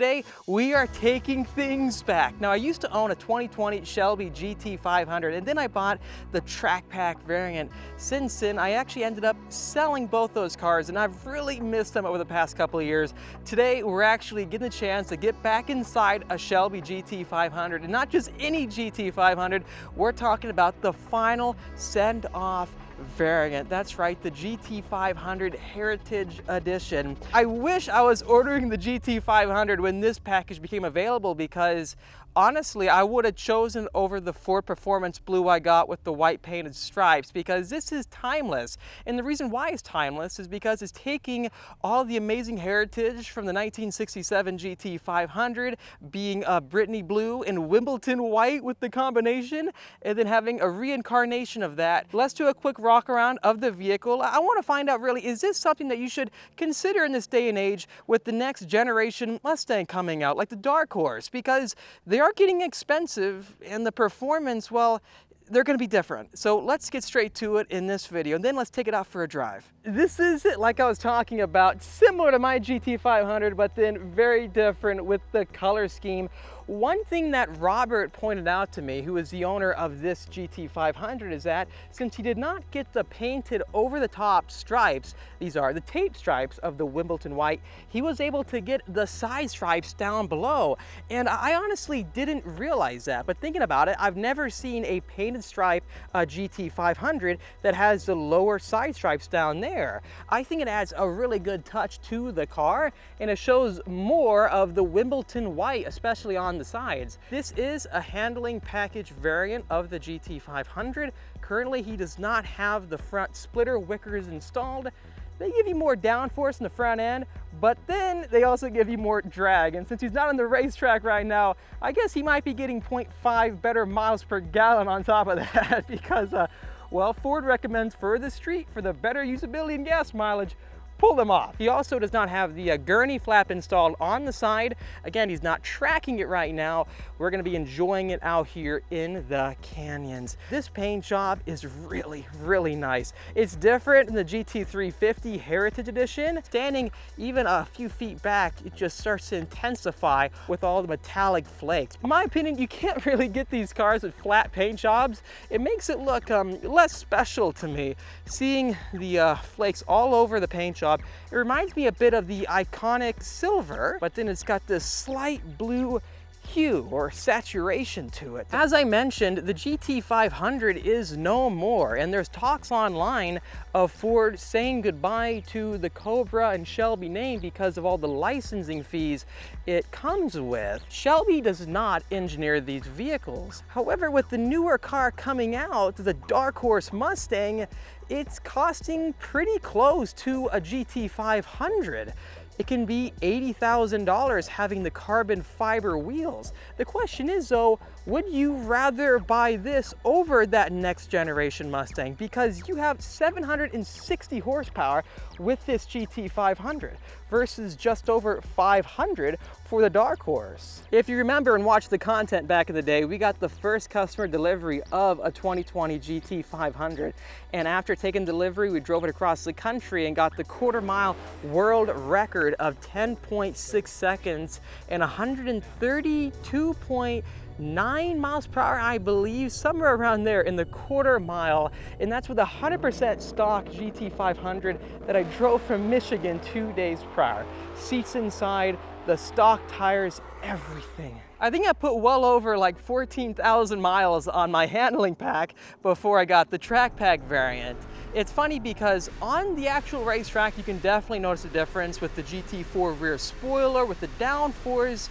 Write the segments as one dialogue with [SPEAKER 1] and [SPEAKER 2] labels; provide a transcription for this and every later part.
[SPEAKER 1] today we are taking things back. Now I used to own a 2020 Shelby GT500 and then I bought the Track Pack variant. Since then I actually ended up selling both those cars and I've really missed them over the past couple of years. Today we're actually getting the chance to get back inside a Shelby GT500, and not just any GT500, we're talking about the final send-off variant. That's right, the GT500 Heritage Edition. I wish I was ordering the GT500 when this package became available, because honestly, I would have chosen over the Ford Performance Blue I got with the white painted stripes, because this is timeless. And the reason why it's timeless is because it's taking all the amazing heritage from the 1967 GT500, being Brittany Blue and Wimbledon White with the combination, and then having a reincarnation of that. Let's do a quick walk around of the vehicle. I want to find out, really, is this something that you should consider in this day and age with the next generation Mustang coming out, like the Dark Horse? Because they are getting expensive, and the performance, well, they're going to be different. So let's get straight to it in this video, and then let's take it out for a drive. This is it, like I was talking about, similar to my GT500, but then very different with the color scheme. One thing that Robert pointed out to me, who is the owner of this GT500, is that since he did not get the painted over-the-top stripes, these are the tape stripes of the Wimbledon White, he was able to get the side stripes down below. And I honestly didn't realize that, but thinking about it, I've never seen a painted stripe GT500 that has the lower side stripes down there. I think it adds a really good touch to the car, and it shows more of the Wimbledon White, especially on the sides. This is a handling package variant of the GT500. Currently, he does not have the front splitter wickers installed. They give you more downforce in the front end, but then they also give you more drag. And since he's not on the racetrack right now, I guess he might be getting 0.5 better miles per gallon on top of that because, well, Ford recommends for the street, for the better usability and gas mileage, pull them off. He also does not have the gurney flap installed on the side. Again, he's not tracking it right now. We're gonna be enjoying it out here in the canyons. This paint job is really, really nice. It's different than the GT350 Heritage Edition. Standing even a few feet back, it just starts to intensify with all the metallic flakes. In my opinion, you can't really get these cars with flat paint jobs. It makes it look less special to me. Seeing the flakes all over the paint job, it reminds me a bit of the iconic silver, but then it's got this slight blue hue or saturation to it. As I mentioned, the GT500 is no more, and there's talks online of Ford saying goodbye to the Cobra and Shelby name because of all the licensing fees it comes with. Shelby does not engineer these vehicles. However, with the newer car coming out, the Dark Horse Mustang, it's costing pretty close to a GT500. It can be $80,000 having the carbon fiber wheels. The question is though, would you rather buy this over that next generation Mustang? Because you have 760 horsepower with this GT500 versus just over 500 for the Dark Horse. If you remember and watched the content back in the day, we got the first customer delivery of a 2020 GT500. And after taking delivery, we drove it across the country and got the quarter-mile world record of 10.6 seconds and 132.9 miles per hour, I believe, somewhere around there in the quarter mile. And that's with a 100% stock GT500 that I drove from Michigan 2 days prior. Seats inside, the stock tires, everything. I think I put well over like 14,000 miles on my handling pack before I got the Track Pack variant. It's funny because on the actual racetrack, you can definitely notice a difference with the GT4 rear spoiler, with the downforce.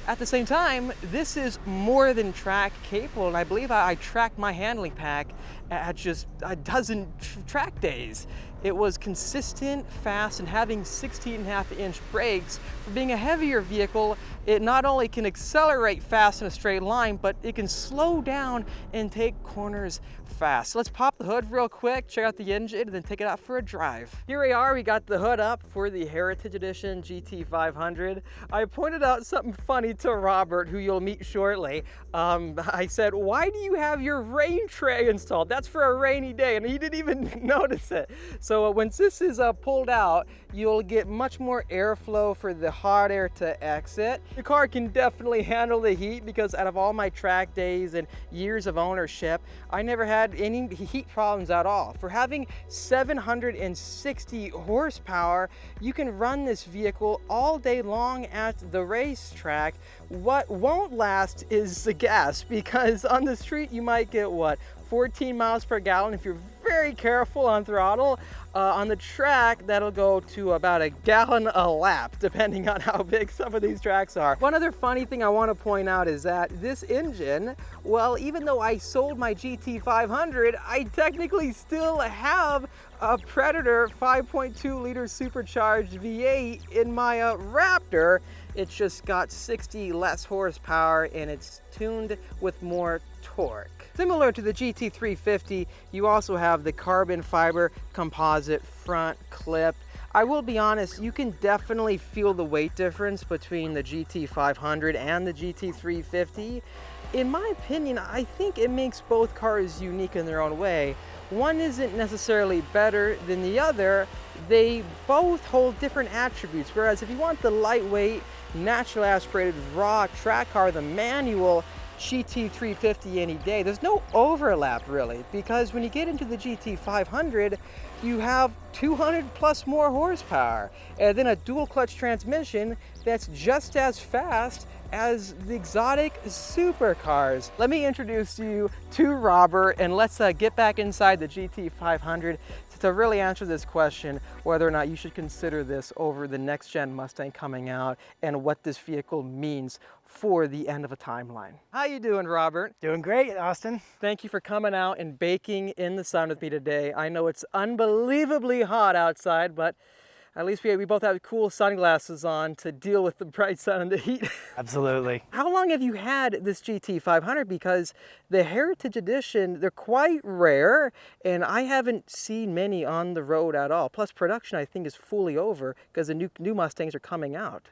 [SPEAKER 1] At the same time, this is more than track capable, and I believe I tracked my handling pack at just a dozen track days. It was consistent, fast, and having 16.5-inch brakes for being a heavier vehicle It not only can accelerate fast in a straight line, but it can slow down and take corners fast. So let's pop the hood real quick, check out the engine, and then take it out for a drive. Here we are, we got the hood up for the Heritage Edition GT500. I pointed out something funny to Robert, who you'll meet shortly. I said, why do you have your rain tray installed? That's for a rainy day, and he didn't even notice it. So once this is pulled out, you'll get much more airflow for the hot air to exit. The car can definitely handle the heat, because out of all my track days and years of ownership, I never had any heat problems at all. For having 760 horsepower, you can run this vehicle all day long at the racetrack. What won't last is the gas, because on the street you might get, what, 14 miles per gallon if you're very careful on throttle. On the track, that'll go to about a gallon a lap, depending on how big some of these tracks are. One other funny thing I want to point out is that this engine, well, even though I sold my GT500, I technically still have a Predator 5.2 liter supercharged V8 in my Raptor. It's just got 60 less horsepower and it's tuned with more torque. Similar to the GT350, you also have the carbon fiber composite front clip. I will be honest, you can definitely feel the weight difference between the GT500 and the GT350. In my opinion, I think it makes both cars unique in their own way. One isn't necessarily better than the other. They both hold different attributes, whereas if you want the lightweight, naturally aspirated, raw track car, the manual GT350 any day, there's no overlap really, because when you get into the GT500, you have 200 plus more horsepower, and then a dual clutch transmission that's just as fast as the exotic supercars. Let me introduce you to Robert, and let's get back inside the GT500 to really answer this question, whether or not you should consider this over the next gen Mustang coming out, and what this vehicle means for the end of a timeline. How you doing, Robert?
[SPEAKER 2] Doing great, Austin.
[SPEAKER 1] Thank you for coming out and baking in the sun with me today. I know it's unbelievably hot outside, but at least we both have cool sunglasses on to deal with the bright sun and the heat.
[SPEAKER 2] Absolutely.
[SPEAKER 1] How long have you had this GT500? Because the Heritage Edition, they're quite rare, and I haven't seen many on the road at all. Plus production, I think, is fully over because the new Mustangs are coming out.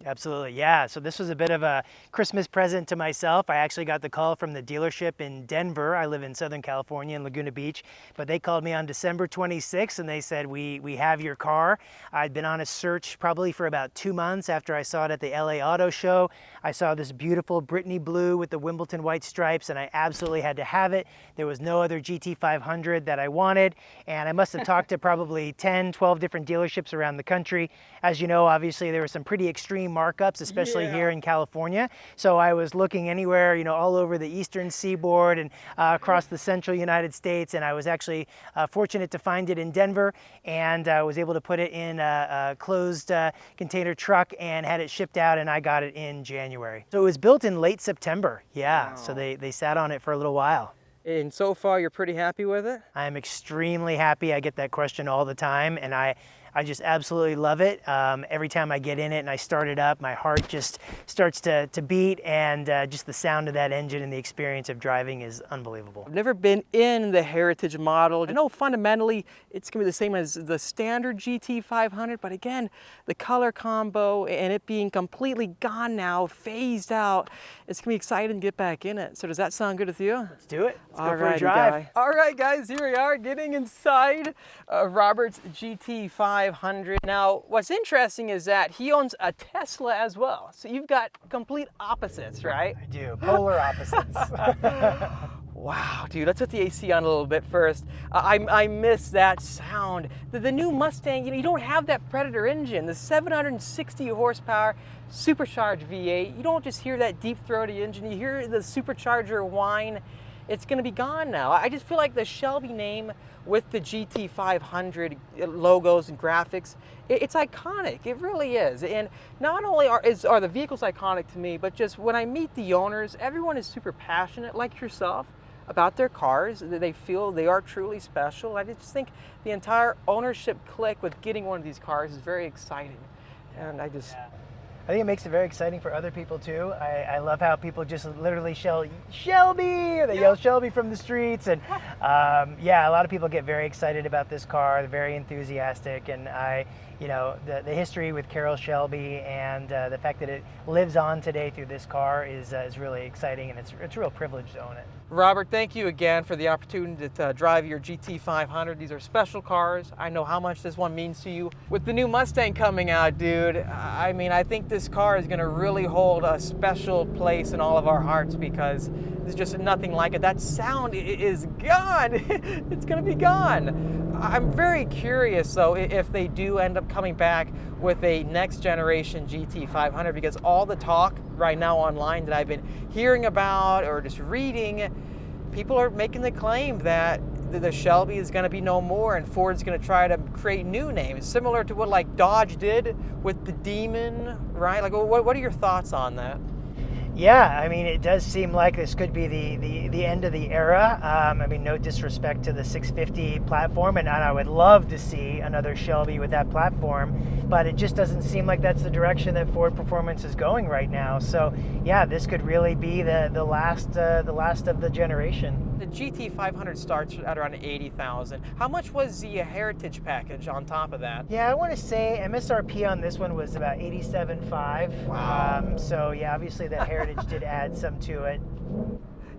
[SPEAKER 2] Absolutely, yeah. So this was a bit of a Christmas present to myself. I actually got the call from the dealership in Denver. I live in Southern California in Laguna Beach, but they called me on December 26th and they said, we have your car. I'd been on a search probably for about 2 months after I saw it at the LA Auto Show. I saw this beautiful Brittany blue with the Wimbledon white stripes, and I absolutely had to have it. There was no other GT500 that I wanted, and I must have talked to probably 10, 12 different dealerships around the country. As you know, obviously there were some pretty extreme markups, especially here in California. So I was looking anywhere, you know, all over the eastern seaboard and across the central United States. And I was actually fortunate to find it in Denver, and was able to put it in a closed container truck and had it shipped out, and I got it in January. So it was built in late September. Yeah. Wow. So they sat on it for a little while.
[SPEAKER 1] And so far, you're pretty happy with it?
[SPEAKER 2] I'm extremely happy. I get that question all the time, and I just absolutely love it. Every time I get in it and I start it up, my heart just starts to beat, and just the sound of that engine and the experience of driving is unbelievable.
[SPEAKER 1] I've never been in the Heritage model. I know fundamentally it's gonna be the same as the standard GT500, but again, the color combo and it being completely gone now, phased out, it's gonna be exciting to get back in it. So does that sound good with you?
[SPEAKER 2] Let's do it. Let's go for a drive.
[SPEAKER 1] All right, guys, here we are getting inside Robert's GT500. Now, what's interesting is that he owns a Tesla as well. So you've got complete opposites, right?
[SPEAKER 2] I do, polar opposites.
[SPEAKER 1] Wow, dude, let's put the AC on a little bit first. I miss that sound. The new Mustang, you don't have that Predator engine, the 760 horsepower supercharged V8. You don't just hear that deep throaty engine, you hear the supercharger whine. It's gonna be gone now. I just feel like the Shelby name with the GT500 logos and graphics, it's iconic, it really is. And not only are the vehicles iconic to me, but just when I meet the owners, everyone is super passionate, like yourself, about their cars. They feel they are truly special. I just think the entire ownership clique with getting one of these cars is very exciting. And
[SPEAKER 2] I think it makes it very exciting for other people too. I love how people just literally yell Shelby, or they yell Shelby from the streets, and yeah, a lot of people get very excited about this car. They're very enthusiastic, and the history with Carroll Shelby and the fact that it lives on today through this car is really exciting, and it's a real privilege to own it.
[SPEAKER 1] Robert, thank you again for the opportunity to drive your GT500. These are special cars. I know how much this one means to you. With the new Mustang coming out, dude, I mean, I think this car is gonna really hold a special place in all of our hearts because there's just nothing like it. That sound is gone. It's gonna be gone. I'm very curious though if they do end up coming back with a next generation GT500, because all the talk right now online that I've been hearing about or just reading, people are making the claim that the Shelby is going to be no more and Ford's going to try to create new names, similar to what like Dodge did with the Demon, right? Like, what are your thoughts on that?
[SPEAKER 2] Yeah, I mean, it does seem like this could be the end of the era. I mean, no disrespect to the 650 platform, and I would love to see another Shelby with that platform, but it just doesn't seem like that's the direction that Ford Performance is going right now. So, yeah, this could really be the last of the generation.
[SPEAKER 1] The GT500 starts at around $80,000. How much was the Heritage package on top of that?
[SPEAKER 2] Yeah, I want to say MSRP on this one was about $87,500.
[SPEAKER 1] Wow.
[SPEAKER 2] So yeah, obviously that Heritage did add some to it.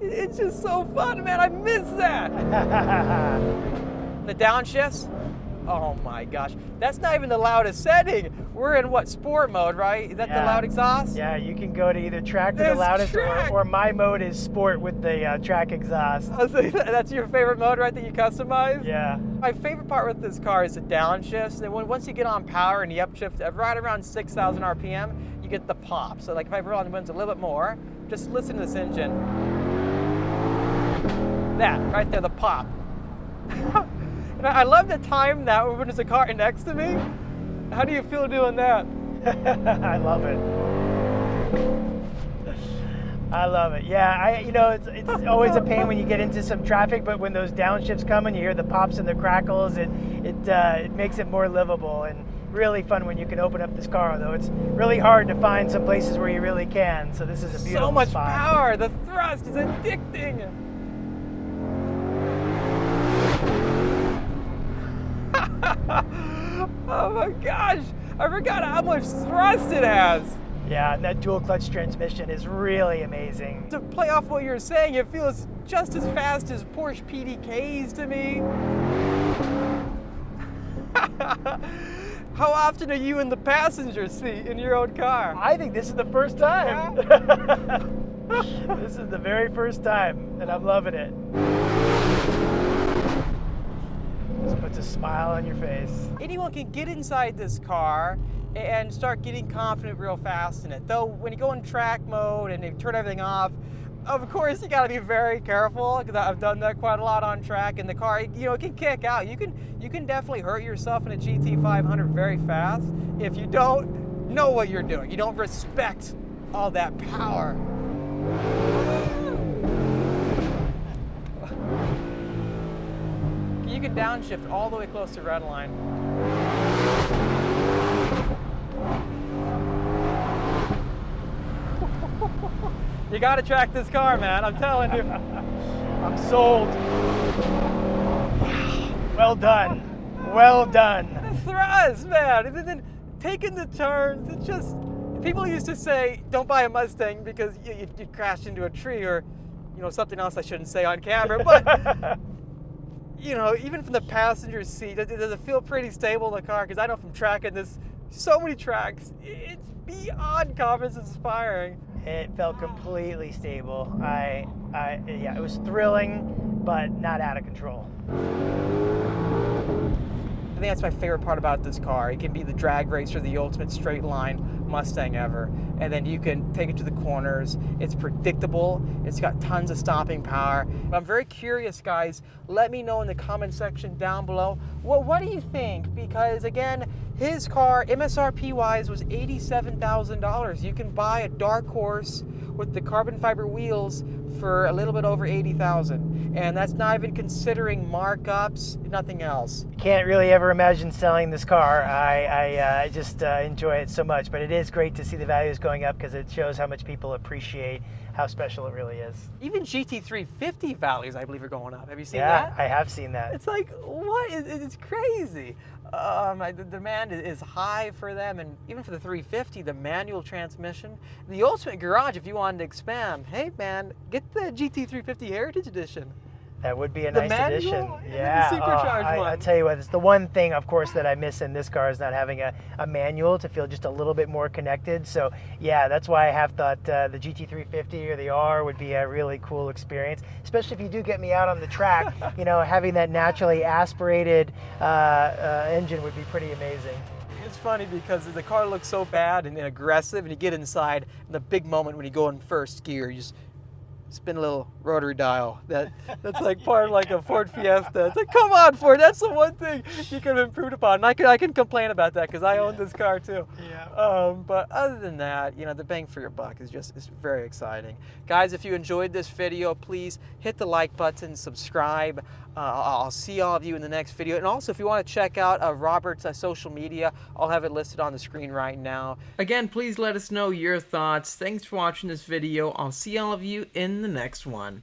[SPEAKER 1] It's just so fun, man. I miss that. The downshifts? Oh my gosh. That's not even the loudest setting. We're in what, sport mode, right? Is that the loud exhaust?
[SPEAKER 2] Yeah, you can go to either track to the loudest, or my mode is sport with the track exhaust.
[SPEAKER 1] Oh, so that's your favorite mode, right, that you customize?
[SPEAKER 2] Yeah.
[SPEAKER 1] My favorite part with this car is the downshifts. And once you get on power and the upshift at right around 6,000 RPM, you get the pop. So like if I roll on the winds a little bit more, just listen to this engine. That, right there, the pop. And I love to time that when there's a car next to me. How do you feel doing that?
[SPEAKER 2] I love it. I love it. Yeah, it's always a pain when you get into some traffic, but when those downshifts come and you hear the pops and the crackles, it makes it more livable and really fun when you can open up this car. Although it's really hard to find some places where you really can. So this is a beautiful
[SPEAKER 1] so much
[SPEAKER 2] spot.
[SPEAKER 1] Power. The thrust is addicting. Oh my gosh, I forgot how much thrust it has.
[SPEAKER 2] Yeah, and that dual clutch transmission is really amazing.
[SPEAKER 1] To play off what you're saying, it feels just as fast as Porsche PDKs to me. How often are you in the passenger seat in your own car?
[SPEAKER 2] I think this is the first time. This is the very first time, and I'm loving it. Just puts a smile on your face.
[SPEAKER 1] Anyone can get inside this car and start getting confident real fast in it. Though when you go in track mode and you turn everything off, of course you gotta be very careful, because I've done that quite a lot on track, and the car, it can kick out. You can definitely hurt yourself in a GT500 very fast if you don't know what you're doing. You don't respect all that power. You can downshift all the way close to red line. You gotta track this car, man, I'm telling you.
[SPEAKER 2] I'm sold. Well done. Well done.
[SPEAKER 1] The thrust, man. And then taking the turns, it's just, people used to say, don't buy a Mustang because you'd crash into a tree or, something else I shouldn't say on camera, but even from the passenger seat, does it feel pretty stable in the car? Because I know from tracking this, so many tracks, it's beyond confidence inspiring.
[SPEAKER 2] It felt completely stable. Yeah, it was thrilling, but not out of control.
[SPEAKER 1] I think that's my favorite part about this car. It can be the drag racer, the ultimate straight line Mustang ever. And then you can take it to the corners. It's predictable. It's got tons of stopping power. I'm very curious, guys. Let me know in the comment section down below. What do you think? Because again, his car, MSRP wise, was $87,000. You can buy a dark horse with the carbon fiber wheels for a little bit over 80,000, and that's not even considering markups, nothing else.
[SPEAKER 2] Can't really ever imagine selling this car. I just enjoy it so much, but it is great to see the values going up because it shows how much people appreciate how special it really is.
[SPEAKER 1] Even GT350 values, I believe, are going up. Have you seen
[SPEAKER 2] that?
[SPEAKER 1] that?
[SPEAKER 2] I have seen that.
[SPEAKER 1] It's like, what? It's crazy. The demand is high for them, and even for the 350, the manual transmission, the ultimate garage, if you wanted to expand, hey man, get the GT350 Heritage Edition.
[SPEAKER 2] That would be a nice addition.
[SPEAKER 1] Yeah. The supercharged one.
[SPEAKER 2] I tell you what, it's the one thing, of course, that I miss in this car is not having a manual to feel just a little bit more connected. So yeah, that's why I have thought the GT350 or the R would be a really cool experience, especially if you do get me out on the track. You know, having that naturally aspirated engine would be pretty amazing.
[SPEAKER 1] It's funny because the car looks so bad and aggressive, and you get inside, and the big moment when you go in first gear, you just spin a little rotary dial. That's like part of like a Ford Fiesta. It's like, come on, Ford, that's the one thing you could have improved upon. And I can complain about that because I own this car too.
[SPEAKER 2] Yeah.
[SPEAKER 1] But other than that, you know, the bang for your buck is very exciting. Guys, if you enjoyed this video, please hit the like button, subscribe. I'll see all of you in the next video. And also, if you want to check out Robert's social media, I'll have it listed on the screen right now. Again, please let us know your thoughts. Thanks for watching this video. I'll see all of you in the next one.